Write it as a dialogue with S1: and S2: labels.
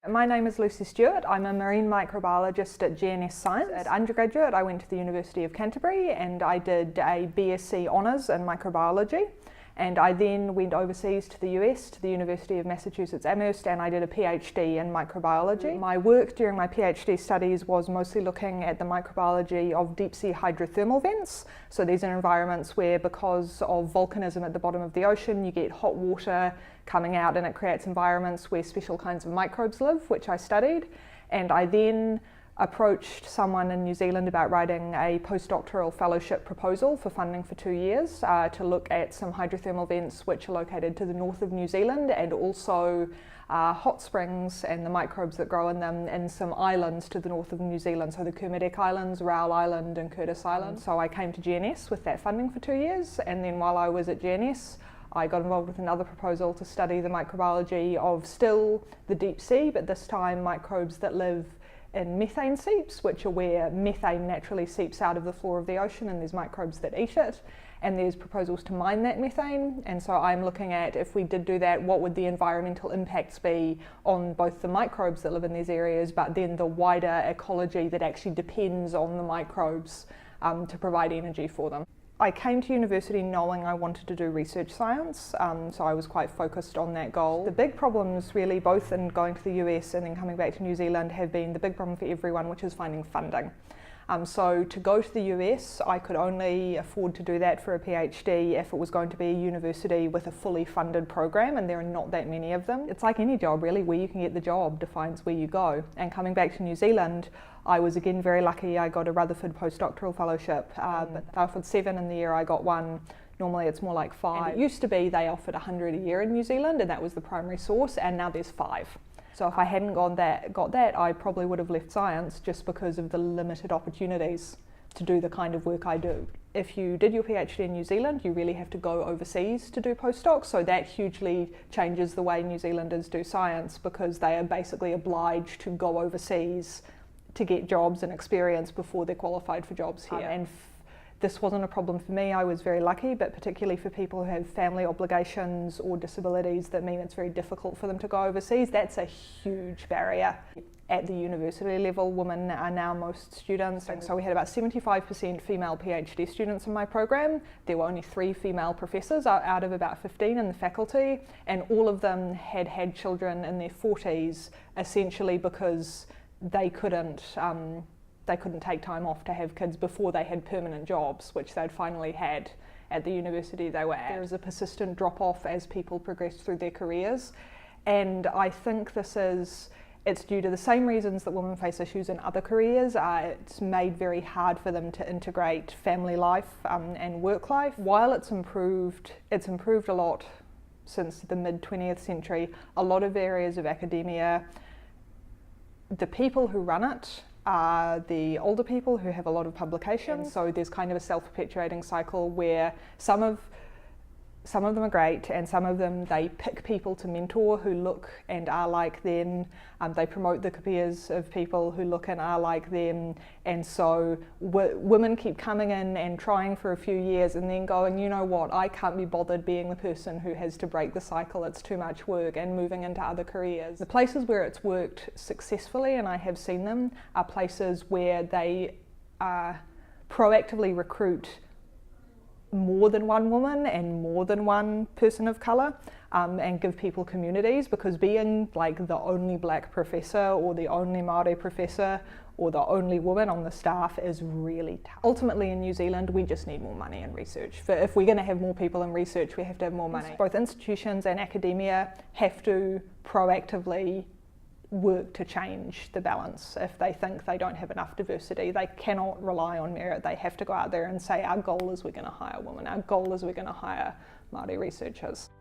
S1: My name is Lucy Stewart. I'm a marine microbiologist at GNS Science. At undergraduate, I went to the University of Canterbury and I did a BSc Honours in microbiology. And I then went overseas to the US, to the University of Massachusetts Amherst, and I did a PhD in microbiology. My work during my PhD studies was mostly looking at the microbiology of deep sea hydrothermal vents. So these are environments where, because of volcanism at the bottom of the ocean, you get hot water coming out and it creates environments where special kinds of microbes live, which I studied. And I then approached someone in New Zealand about writing a postdoctoral fellowship proposal for funding for 2 years to look at some hydrothermal vents which are located to the north of New Zealand, and also hot springs and the microbes that grow in them in some islands to the north of New Zealand, so the Kermadec Islands, Raoul Island and Curtis Island. So I came to GNS with that funding for 2 years, and then while I was at GNS I got involved with another proposal to study the microbiology of still the deep sea, but this time microbes that live in methane seeps, which are where methane naturally seeps out of the floor of the ocean, and there's microbes that eat it, and there's proposals to mine that methane. And so I'm looking at, if we did do that, what would the environmental impacts be on both the microbes that live in these areas, but then the wider ecology that actually depends on the microbes to provide energy for them. I came to university knowing I wanted to do research science, so I was quite focused on that goal. The big problems really, both in going to the US and then coming back to New Zealand, have been the big problem for everyone, which is finding funding. So to go to the US, I could only afford to do that for a PhD if it was going to be a university with a fully funded program, and there are not that many of them. It's like any job really, where you can get the job defines where you go. And coming back to New Zealand, I was again very lucky. I got a Rutherford postdoctoral fellowship, but they offered 7 in the year I got 1. Normally it's more like 5. And it used to be they offered 100 a year in New Zealand, and that was the primary source, and now there's 5. So if I hadn't got that, I probably would have left science just because of the limited opportunities to do the kind of work I do. If you did your PhD in New Zealand, you really have to go overseas to do postdocs, so that hugely changes the way New Zealanders do science, because they are basically obliged to go overseas to get jobs and experience before they're qualified for jobs here. And this wasn't a problem for me. I was very lucky, but particularly for people who have family obligations or disabilities that mean it's very difficult for them to go overseas, that's a huge barrier. At the university level, women are now most students, and so we had about 75% female PhD students in my program. There were only 3 female professors out of about 15 in the faculty, and all of them had had children in their 40s, essentially because they couldn't take time off to have kids before they had permanent jobs, which they'd finally had at the university they were at. There is a persistent drop-off as people progress through their careers, and I think it's due to the same reasons that women face issues in other careers. It's made very hard for them to integrate family life and work life. While it's improved a lot since the mid-20th century. A lot of areas of academia, the people who run it are the older people who have a lot of publications, so there's kind of a self-perpetuating cycle where some of them are great, and some of them, they pick people to mentor who look and are like them. They promote the careers of people who look and are like them, and so women keep coming in and trying for a few years and then going, you know what, I can't be bothered being the person who has to break the cycle, it's too much work, and moving into other careers. The places where it's worked successfully, and I have seen them, are places where they proactively recruit more than one woman and more than one person of colour, and give people communities, because being like the only black professor or the only Māori professor or the only woman on the staff is really tough. Ultimately in New Zealand we just need more money in research. If we're going to have more people in research, we have to have more money. Both institutions and academia have to proactively work to change the balance. If they think they don't have enough diversity, they cannot rely on merit. They have to go out there and say, our goal is we're going to hire women, our goal is we're going to hire Māori researchers.